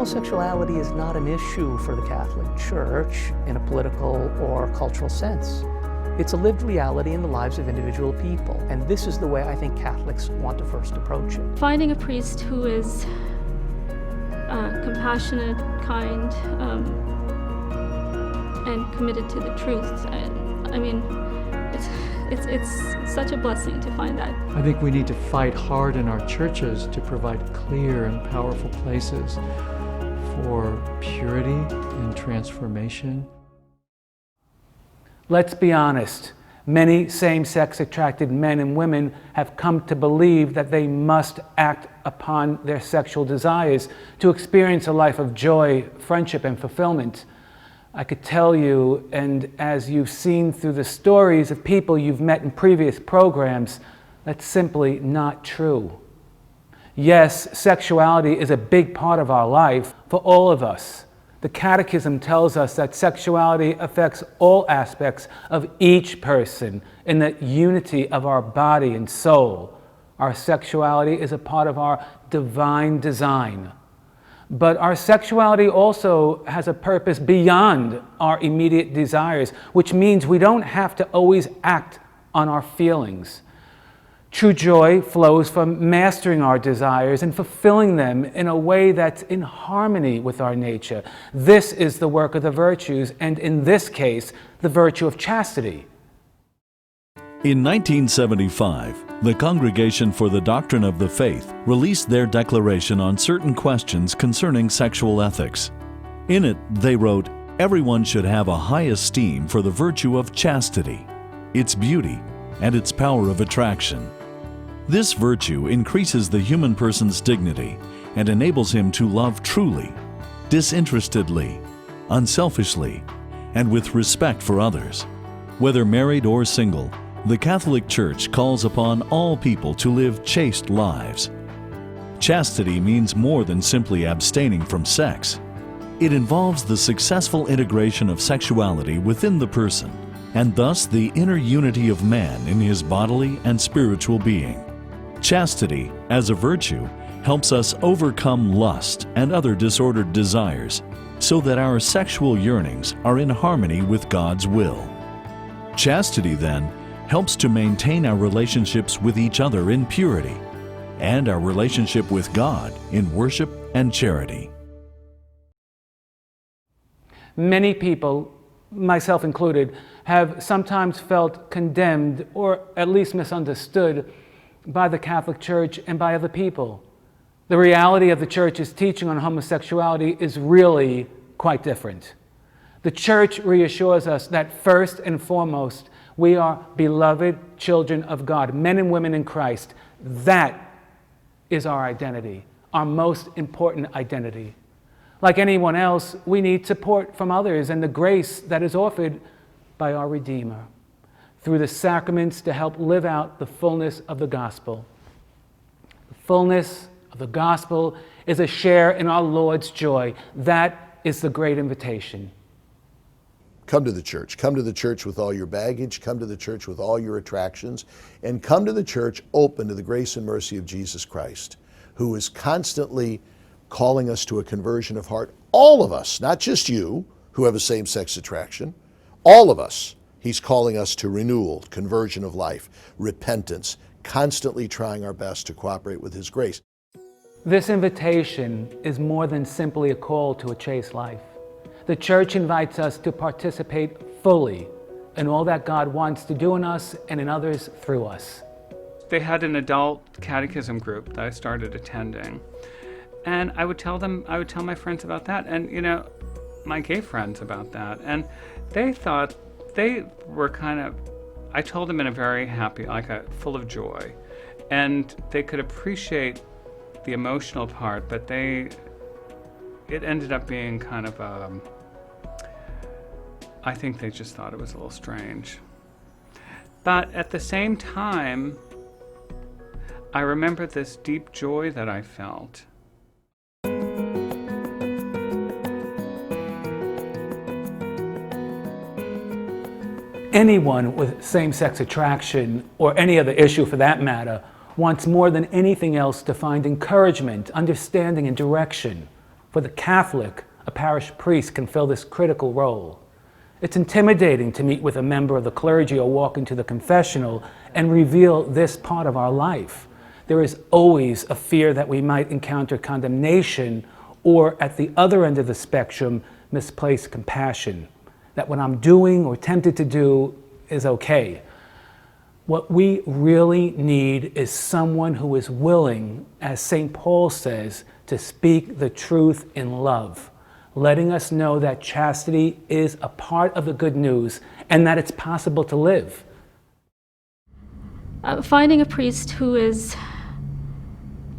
Homosexuality is not an issue for the Catholic Church in a political or cultural sense. It's a lived reality in the lives of individual people, and this is the way I think Catholics want to first approach it. Finding a priest who is compassionate, kind, and committed to the truth. I mean, it's such a blessing to find that. I think we need to fight hard in our churches to provide clear and powerful places for purity and transformation. Let's be honest. Many same-sex attracted men and women have come to believe that they must act upon their sexual desires to experience a life of joy, friendship, and fulfillment. I could tell you, and as you've seen through the stories of people you've met in previous programs, that's simply not true. Yes, sexuality is a big part of our life for all of us. The Catechism tells us that sexuality affects all aspects of each person in the unity of our body and soul. Our sexuality is a part of our divine design. But our sexuality also has a purpose beyond our immediate desires, which means we don't have to always act on our feelings. True joy flows from mastering our desires and fulfilling them in a way that's in harmony with our nature. This is the work of the virtues, and in this case, the virtue of chastity. In 1975, the Congregation for the Doctrine of the Faith released their declaration on certain questions concerning sexual ethics. In it, they wrote, "Everyone should have a high esteem for the virtue of chastity, its beauty, and its power of attraction. This virtue increases the human person's dignity and enables him to love truly, disinterestedly, unselfishly, and with respect for others. Whether married or single, the Catholic Church calls upon all people to live chaste lives. Chastity means more than simply abstaining from sex. It involves the successful integration of sexuality within the person, and thus the inner unity of man in his bodily and spiritual being. Chastity, as a virtue, helps us overcome lust and other disordered desires, so that our sexual yearnings are in harmony with God's will. Chastity, then, helps to maintain our relationships with each other in purity, and our relationship with God in worship and charity." Many people, myself included, have sometimes felt condemned or at least misunderstood by the Catholic Church and by other people. The reality of the Church's teaching on homosexuality is really quite different. The Church reassures us that first and foremost, we are beloved children of God, men and women in Christ. That is our identity, our most important identity. Like anyone else, we need support from others and the grace that is offered by our Redeemer through the sacraments to help live out the fullness of the gospel. The fullness of the gospel is a share in our Lord's joy. That is the great invitation. Come to the church. Come to the church with all your baggage. Come to the church with all your attractions. And come to the church open to the grace and mercy of Jesus Christ, who is constantly calling us to a conversion of heart. All of us, not just you who have a same-sex attraction, all of us. He's calling us to renewal, conversion of life, repentance, constantly trying our best to cooperate with His grace. This invitation is more than simply a call to a chaste life. The Church invites us to participate fully in all that God wants to do in us and in others through us. They had an adult catechism group that I started attending. And I would tell my friends about that, and my gay friends about that. And they thought they were I told them in a very happy, full of joy. And they could appreciate the emotional part, but it ended up being I think they just thought it was a little strange. But at the same time, I remember this deep joy that I felt. Anyone with same-sex attraction, or any other issue for that matter, wants more than anything else to find encouragement, understanding, and direction For the Catholic, a parish priest can fill this critical role. It's intimidating to meet with a member of the clergy or walk into the confessional and reveal this part of our life. There is always a fear that we might encounter condemnation or, at the other end of the spectrum, misplaced compassion, that what I'm doing or tempted to do is okay. What we really need is someone who is willing, as St. Paul says, to speak the truth in love, letting us know that chastity is a part of the good news and that it's possible to live. Finding a priest who is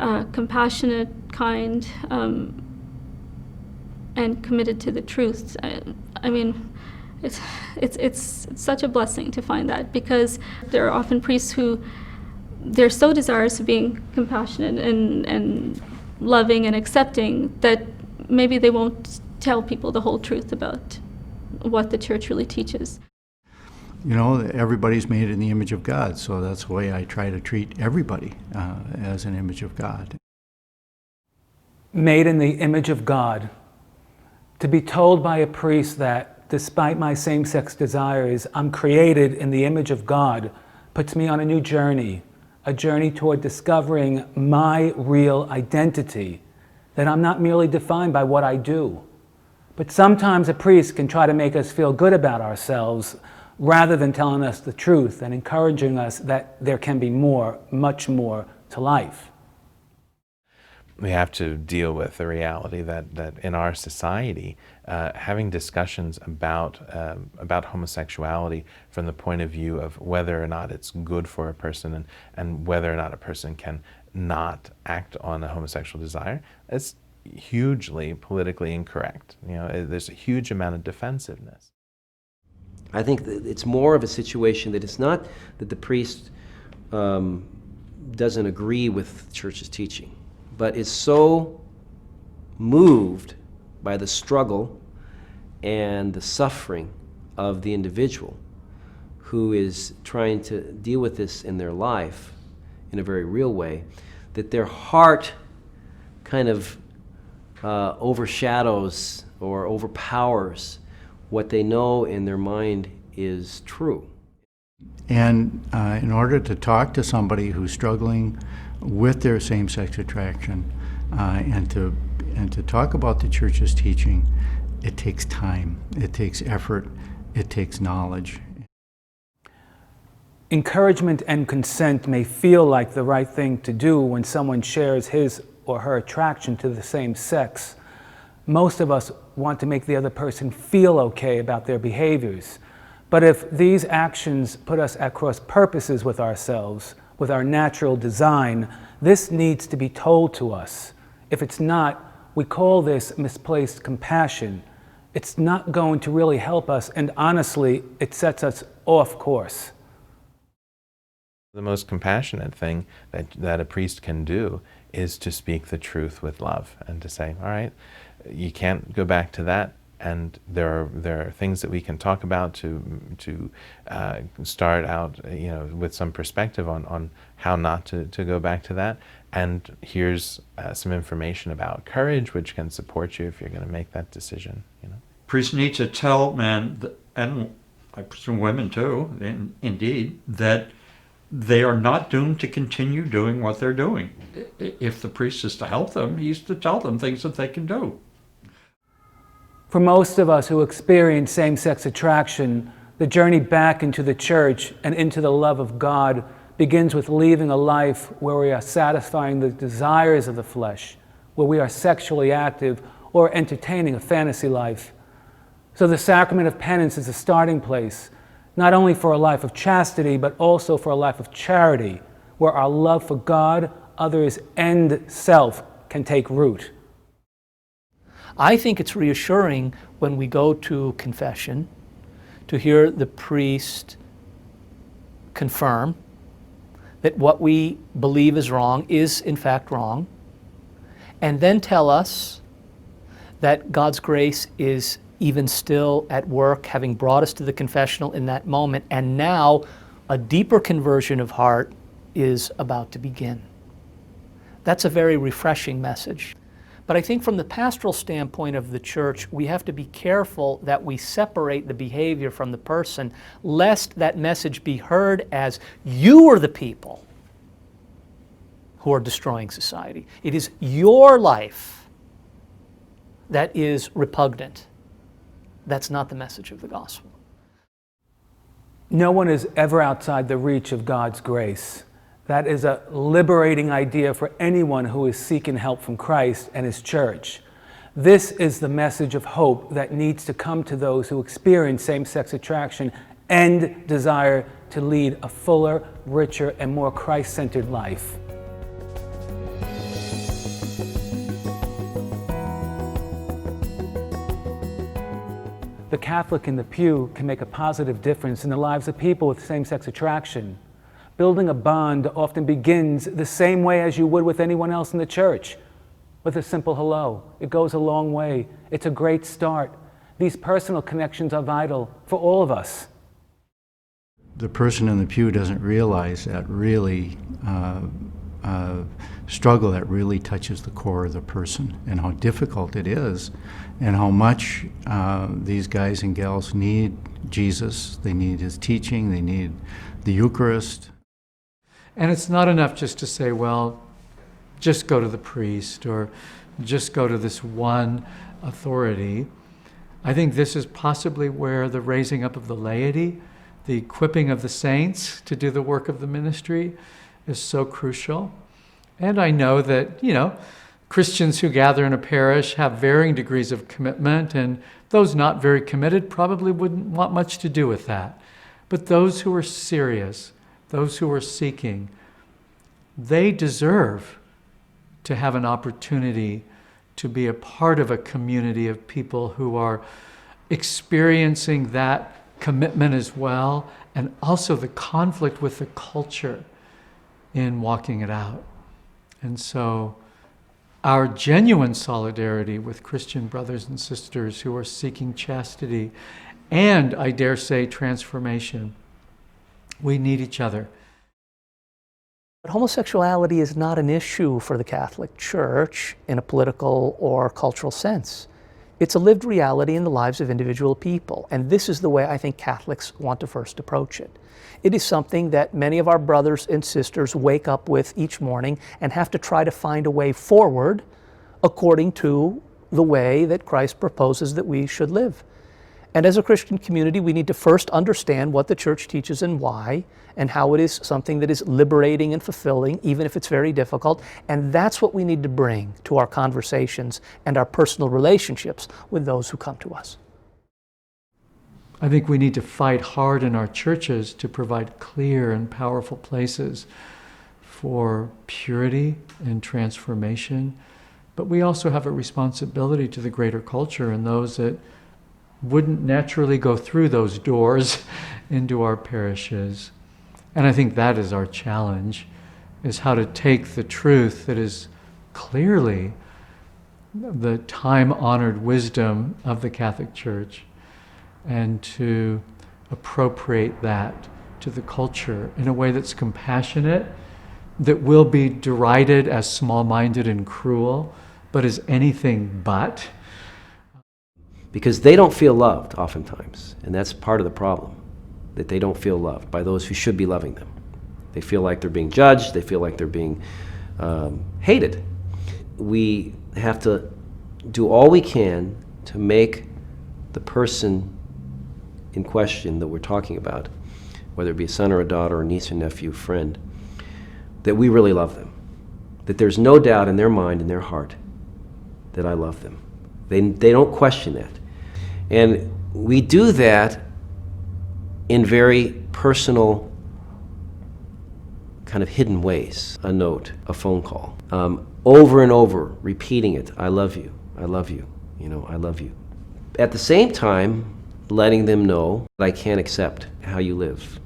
compassionate, kind, and committed to the truth. I mean, it's such a blessing to find that, because there are often priests who they're so desirous of being compassionate and loving and accepting that maybe they won't tell people the whole truth about what the church really teaches. You know, everybody's made in the image of God, so that's the way I try to treat everybody as an image of God. Made in the image of God. To be told by a priest that, despite my same-sex desires, I'm created in the image of God, puts me on a new journey, a journey toward discovering my real identity, that I'm not merely defined by what I do. But sometimes a priest can try to make us feel good about ourselves rather than telling us the truth and encouraging us that there can be more, much more to life. We have to deal with the reality that in our society, having discussions about homosexuality from the point of view of whether or not it's good for a person and whether or not a person can not act on a homosexual desire, it's hugely politically incorrect. You know, there's a huge amount of defensiveness. I think that it's more of a situation that it's not that the priest doesn't agree with the church's teaching, but is so moved by the struggle and the suffering of the individual who is trying to deal with this in their life in a very real way, that their heart kind of overshadows or overpowers what they know in their mind is true. And in order to talk to somebody who's struggling with their same-sex attraction and to talk about the church's teaching, it takes time, it takes effort, it takes knowledge. Encouragement and consent may feel like the right thing to do when someone shares his or her attraction to the same sex. Most of us want to make the other person feel okay about their behaviors. But if these actions put us at cross purposes with ourselves, with our natural design, this needs to be told to us. If it's not, we call this misplaced compassion. It's not going to really help us, and honestly, it sets us off course. The most compassionate thing that a priest can do is to speak the truth with love and to say, all right, you can't go back to that, and there are things that we can talk about to start out, you know, with some perspective on how not to go back to that. And here's some information about courage, which can support you if you're going to make that decision. You know, priests need to tell men, and I presume women too, indeed, that they are not doomed to continue doing what they're doing. If the priest is to help them, he's to tell them things that they can do. For most of us who experience same-sex attraction, the journey back into the church and into the love of God begins with leaving a life where we are satisfying the desires of the flesh, where we are sexually active or entertaining a fantasy life. So the sacrament of penance is a starting place, not only for a life of chastity, but also for a life of charity, where our love for God, others, and self can take root. I think it's reassuring when we go to confession to hear the priest confirm that what we believe is wrong is in fact wrong, and then tell us that God's grace is even still at work, having brought us to the confessional in that moment, and now a deeper conversion of heart is about to begin. That's a very refreshing message. But I think from the pastoral standpoint of the church, we have to be careful that we separate the behavior from the person, lest that message be heard as, you are the people who are destroying society. It is your life that is repugnant. That's not the message of the gospel. No one is ever outside the reach of God's grace. That is a liberating idea for anyone who is seeking help from Christ and His church. This is the message of hope that needs to come to those who experience same-sex attraction and desire to lead a fuller, richer, and more Christ-centered life. The Catholic in the pew can make a positive difference in the lives of people with same-sex attraction. Building a bond often begins the same way as you would with anyone else in the church, with a simple hello. It goes a long way. It's a great start. These personal connections are vital for all of us. The person in the pew doesn't realize that really struggle that really touches the core of the person, and how difficult it is, and how much these guys and gals need Jesus. They need His teaching. They need the Eucharist. And it's not enough just to say, well, just go to the priest or just go to this one authority. I think this is possibly where the raising up of the laity, the equipping of the saints to do the work of the ministry is so crucial. And I know that, Christians who gather in a parish have varying degrees of commitment, and those not very committed probably wouldn't want much to do with that. But those who are serious, those who are seeking, they deserve to have an opportunity to be a part of a community of people who are experiencing that commitment as well, and also the conflict with the culture in walking it out. And so our genuine solidarity with Christian brothers and sisters who are seeking chastity and, I dare say, transformation. We need each other. But homosexuality is not an issue for the Catholic Church in a political or cultural sense. It's a lived reality in the lives of individual people, and this is the way I think Catholics want to first approach it. It is something that many of our brothers and sisters wake up with each morning and have to try to find a way forward according to the way that Christ proposes that we should live. And as a Christian community, we need to first understand what the Church teaches and why, and how it is something that is liberating and fulfilling, even if it's very difficult. And that's what we need to bring to our conversations and our personal relationships with those who come to us. I think we need to fight hard in our churches to provide clear and powerful places for purity and transformation. But we also have a responsibility to the greater culture and those that wouldn't naturally go through those doors into our parishes. And I think that is our challenge, is how to take the truth that is clearly the time-honored wisdom of the Catholic Church and to appropriate that to the culture in a way that's compassionate, that will be derided as small-minded and cruel, but is anything but. Because they don't feel loved oftentimes, and that's part of the problem, that they don't feel loved by those who should be loving them. They feel like they're being judged, they feel like they're being hated. We have to do all we can to make the person in question that we're talking about, whether it be a son or a daughter or niece or nephew, friend, that we really love them. That there's no doubt in their mind, in their heart, that I love them. They don't question that. And we do that in very personal, kind of hidden ways. A note, a phone call, over and over, repeating it, I love you, I love you, I love you. At the same time, letting them know that I can't accept how you live,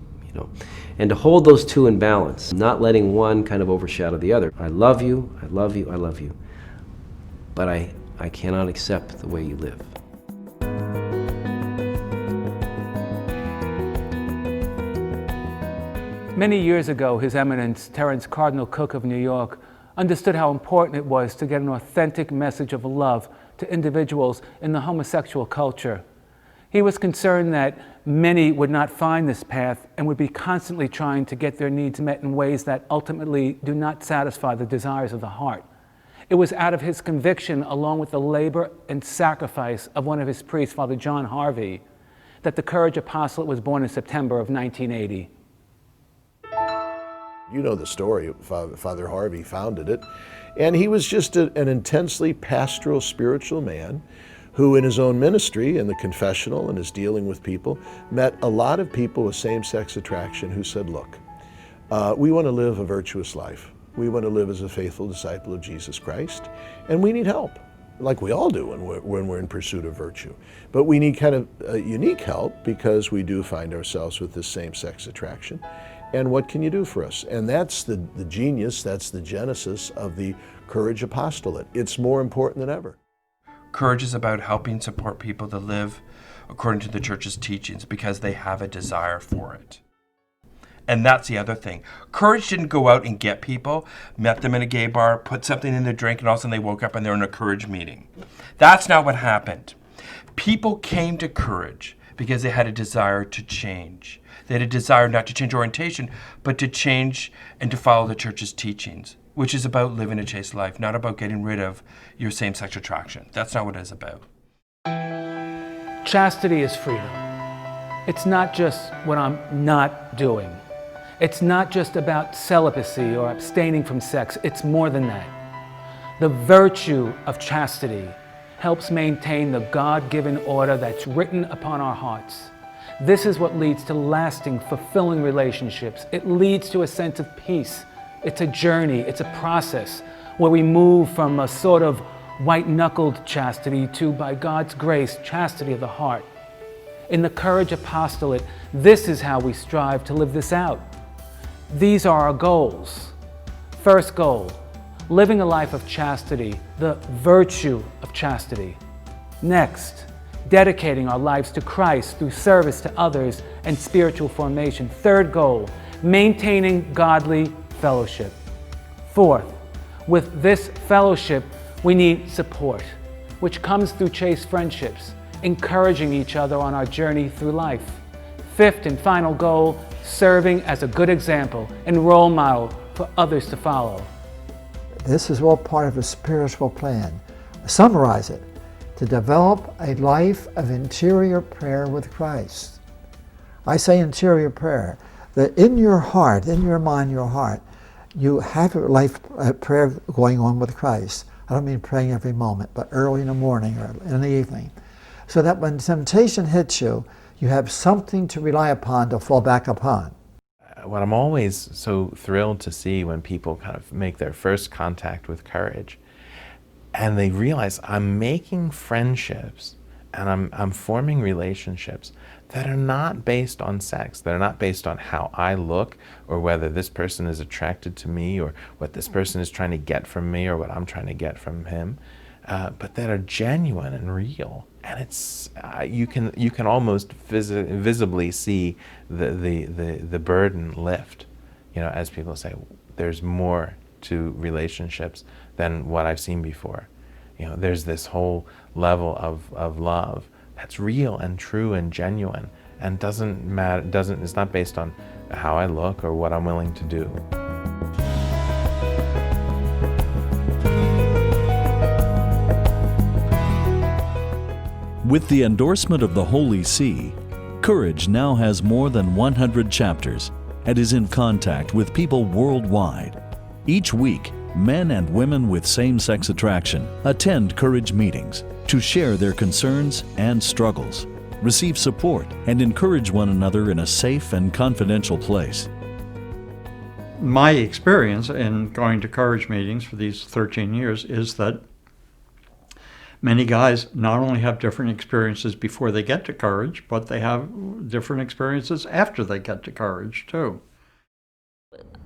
and to hold those two in balance, not letting one kind of overshadow the other. I love you, I love you, I love you, but I cannot accept the way you live. Many years ago, His Eminence Terence Cardinal Cook of New York understood how important it was to get an authentic message of love to individuals in the homosexual culture. He was concerned that many would not find this path and would be constantly trying to get their needs met in ways that ultimately do not satisfy the desires of the heart. It was out of his conviction, along with the labor and sacrifice of one of his priests, Father John Harvey, that the Courage Apostolate was born in September of 1980. You know the story. Father Harvey founded it. And he was just an intensely pastoral, spiritual man who in his own ministry, in the confessional and his dealing with people, met a lot of people with same-sex attraction who said, look, we want to live a virtuous life. We want to live as a faithful disciple of Jesus Christ, and we need help, like we all do when we're in pursuit of virtue. But we need kind of unique help because we do find ourselves with this same-sex attraction. And what can you do for us? And that's the genius, that's the genesis of the Courage Apostolate. It's more important than ever. Courage is about helping support people to live according to the church's teachings because they have a desire for it. And that's the other thing. Courage didn't go out and get people, met them in a gay bar, put something in their drink, and all of a sudden they woke up and they're in a Courage meeting. That's not what happened. People came to Courage because they had a desire to change. They had a desire not to change orientation, but to change and to follow the church's teachings, which is about living a chaste life, not about getting rid of your same-sex attraction. That's not what it is about. Chastity is freedom. It's not just what I'm not doing. It's not just about celibacy or abstaining from sex. It's more than that. The virtue of chastity helps maintain the God-given order that's written upon our hearts. This is what leads to lasting, fulfilling relationships. It leads to a sense of peace. It's a journey, it's a process where we move from a sort of white-knuckled chastity to, by God's grace, chastity of the heart. In the Courage Apostolate, this is how we strive to live this out. These are our goals. First goal, living a life of chastity, the virtue of chastity. Next, dedicating our lives to Christ through service to others and spiritual formation. Third goal, maintaining godly fellowship. Fourth, with this fellowship, we need support, which comes through chaste friendships, encouraging each other on our journey through life. Fifth and final goal, serving as a good example and role model for others to follow. This is all part of a spiritual plan. Summarize it, to develop a life of interior prayer with Christ. I say interior prayer, that in your heart, in your mind, your heart, you have a life of prayer going on with Christ. I don't mean praying every moment, but early in the morning or in the evening. So that when temptation hits you, you have something to rely upon, to fall back upon. What I'm always so thrilled to see when people kind of make their first contact with Courage and they realize I'm making friendships and I'm forming relationships that are not based on sex, that are not based on how I look or whether this person is attracted to me or what this person is trying to get from me or what I'm trying to get from him, but that are genuine and real. And it's you can almost visibly see the burden lift, as people say, there's more to relationships than what I've seen before. There's this whole level of love that's real and true and genuine and doesn't matter. It's not based on how I look or what I'm willing to do. With the endorsement of the Holy See, Courage now has more than 100 chapters and is in contact with people worldwide. Each week, men and women with same-sex attraction attend Courage meetings to share their concerns and struggles, receive support, and encourage one another in a safe and confidential place. My experience in going to Courage meetings for these 13 years is that many guys not only have different experiences before they get to Courage, but they have different experiences after they get to Courage, too.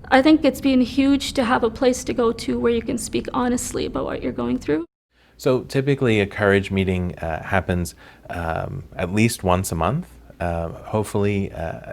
I think it's been huge to have a place to go to where you can speak honestly about what you're going through. So typically a Courage meeting happens at least once a month, hopefully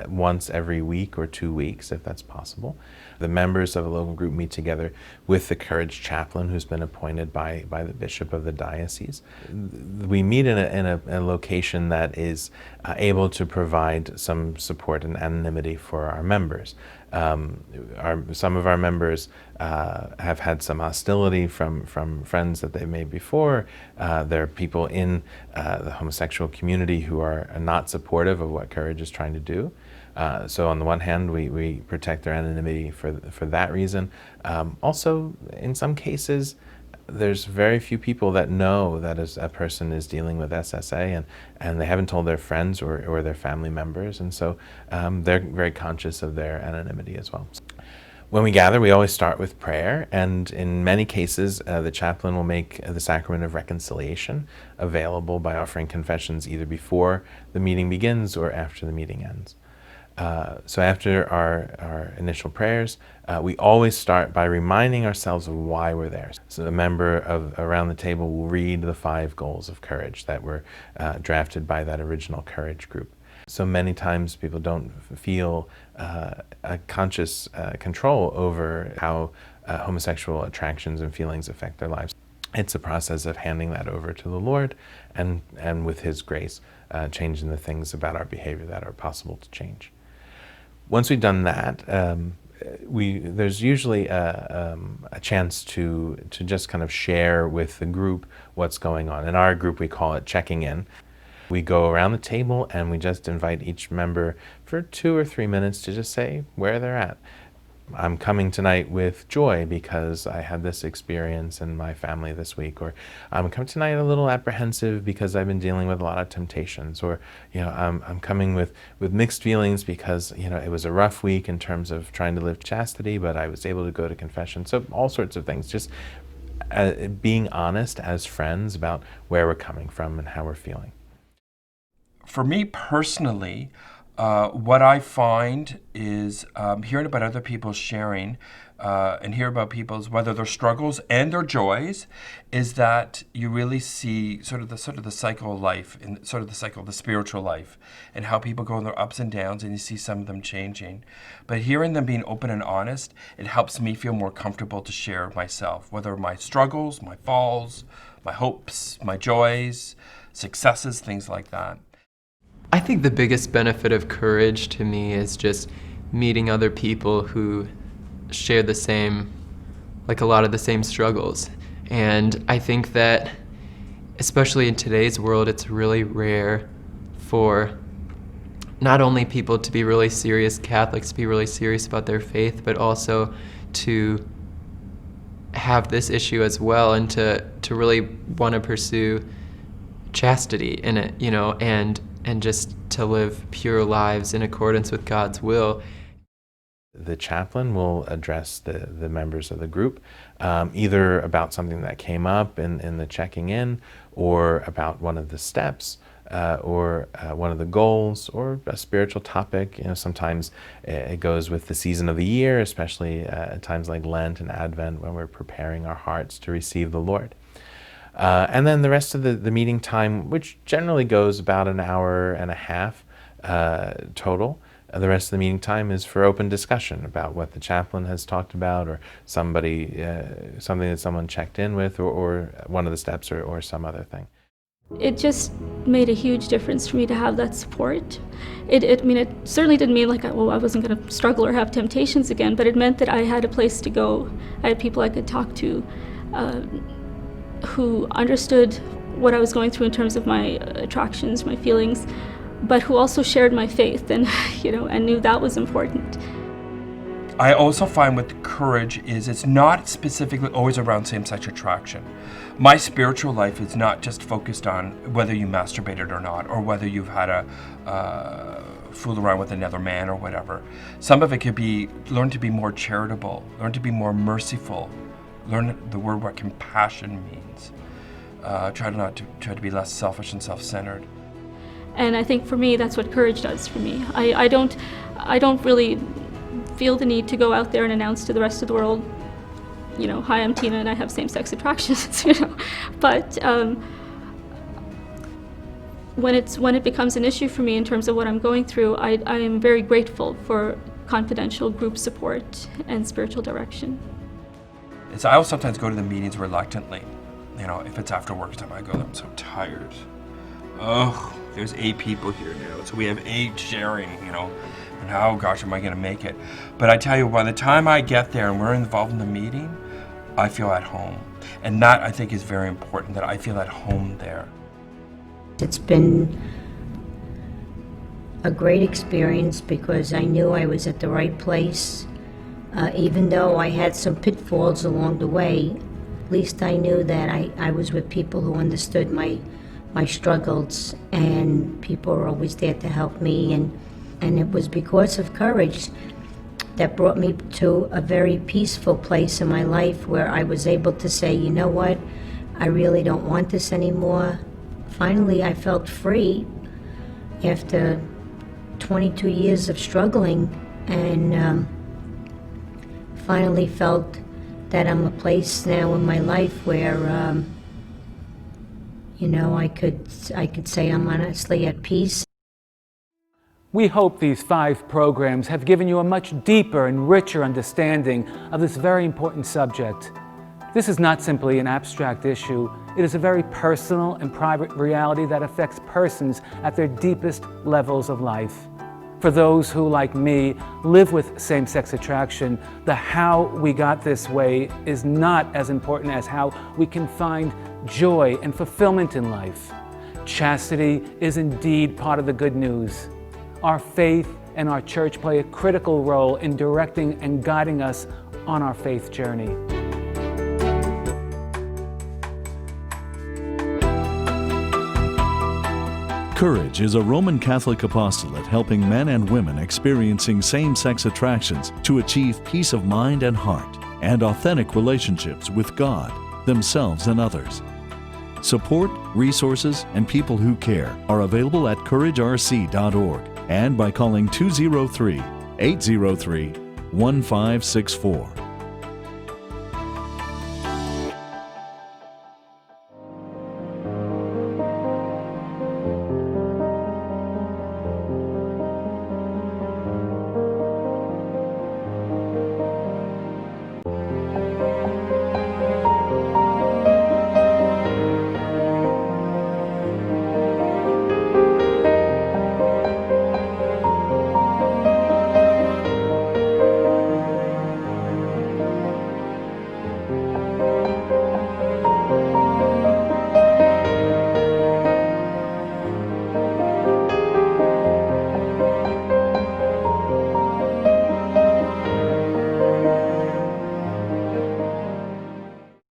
once every week or 2 weeks if that's possible. The members of a local group meet together with the Courage chaplain who's been appointed by the bishop of the diocese. We meet in a location that is able to provide some support and anonymity for our members. Some of our members have had some hostility from friends that they made before. There are people in the homosexual community who are not supportive of what Courage is trying to do. So on the one hand, we protect their anonymity for that reason. Also, in some cases, there's very few people that know that a person is dealing with SSA, and they haven't told their friends or their family members, and so they're very conscious of their anonymity as well. When we gather, we always start with prayer, and in many cases, the chaplain will make the sacrament of reconciliation available by offering confessions either before the meeting begins or after the meeting ends. So after our initial prayers, we always start by reminding ourselves of why we're there. So a member around the table will read the 5 goals of courage that were drafted by that original Courage group. So many times people don't feel a conscious control over how homosexual attractions and feelings affect their lives. It's a process of handing that over to the Lord and with His grace, changing the things about our behavior that are possible to change. Once we've done that, there's usually a chance to just kind of share with the group what's going on. In our group, we call it checking in. We go around the table and we just invite each member for 2 or 3 minutes to just say where they're at. I'm coming tonight with joy because I had this experience in my family this week, or I'm coming tonight a little apprehensive because I've been dealing with a lot of temptations, or I'm coming with mixed feelings because it was a rough week in terms of trying to live chastity, but I was able to go to confession. So all sorts of things, just being honest as friends about where we're coming from and how we're feeling. For me personally, what I find is hearing about other people sharing and hear about people's, whether their struggles and their joys, is that you really see sort of the cycle of life and sort of the cycle of the spiritual life and how people go in their ups and downs, and you see some of them changing. But hearing them being open and honest, it helps me feel more comfortable to share myself, whether my struggles, my falls, my hopes, my joys, successes, things like that. I think the biggest benefit of Courage to me is just meeting other people who share the same, like a lot of the same struggles. And I think that, especially in today's world, it's really rare for not only people to be really serious Catholics, to be really serious about their faith, but also to have this issue as well, and to really want to pursue chastity in it, and just to live pure lives in accordance with God's will. The chaplain will address the members of the group, either about something that came up in the checking in, or about one of the steps, or one of the goals, or a spiritual topic. Sometimes it goes with the season of the year, especially at times like Lent and Advent, when we're preparing our hearts to receive the Lord. And then the rest of the meeting time, which generally goes about an hour and a half total, the rest of the meeting time is for open discussion about what the chaplain has talked about, or something that someone checked in with, or one of the steps, or some other thing. It just made a huge difference for me to have that support. It certainly didn't mean like I wasn't going to struggle or have temptations again, but it meant that I had a place to go. I had people I could talk to who understood what I was going through in terms of my attractions, my feelings, but who also shared my faith and knew that was important. I also find with Courage is it's not specifically always around same-sex attraction. My spiritual life is not just focused on whether you masturbated or not, or whether you've had a fool around with another man or whatever. Some of it could be learn to be more charitable, learn to be more merciful, learn the word what compassion means. Try to be less selfish and self-centered. And I think for me, that's what Courage does for me. I don't really feel the need to go out there and announce to the rest of the world, hi, I'm Tina and I have same-sex attractions, But when it becomes an issue for me in terms of what I'm going through, I am very grateful for confidential group support and spiritual direction. It's, I'll sometimes go to the meetings reluctantly. You know, if it's after work time, I go, I'm so tired. Oh, there's 8 people here now, so we have 8 sharing, you know, and how, gosh, am I going to make it? But I tell you, by the time I get there and we're involved in the meeting, I feel at home. And that, I think, is very important, that I feel at home there. It's been a great experience because I knew I was at the right place. Even though I had some pitfalls along the way, at least I knew that I was with people who understood my struggles, and people were always there to help me. And it was because of courage that brought me to a very peaceful place in my life where I was able to say, you know what, I really don't want this anymore. Finally, I felt free after 22 years of struggling, and finally felt that I'm a place now in my life where, you know, I could say I'm honestly at peace. We hope these 5 programs have given you a much deeper and richer understanding of this very important subject. This is not simply an abstract issue. It is a very personal and private reality that affects persons at their deepest levels of life. For those who, like me, live with same-sex attraction, the how we got this way is not as important as how we can find joy and fulfillment in life. Chastity is indeed part of the good news. Our faith and our church play a critical role in directing and guiding us on our faith journey. Courage is a Roman Catholic apostolate helping men and women experiencing same-sex attractions to achieve peace of mind and heart and authentic relationships with God, themselves, and others. Support, resources, and people who care are available at couragerc.org and by calling 203-803-1564.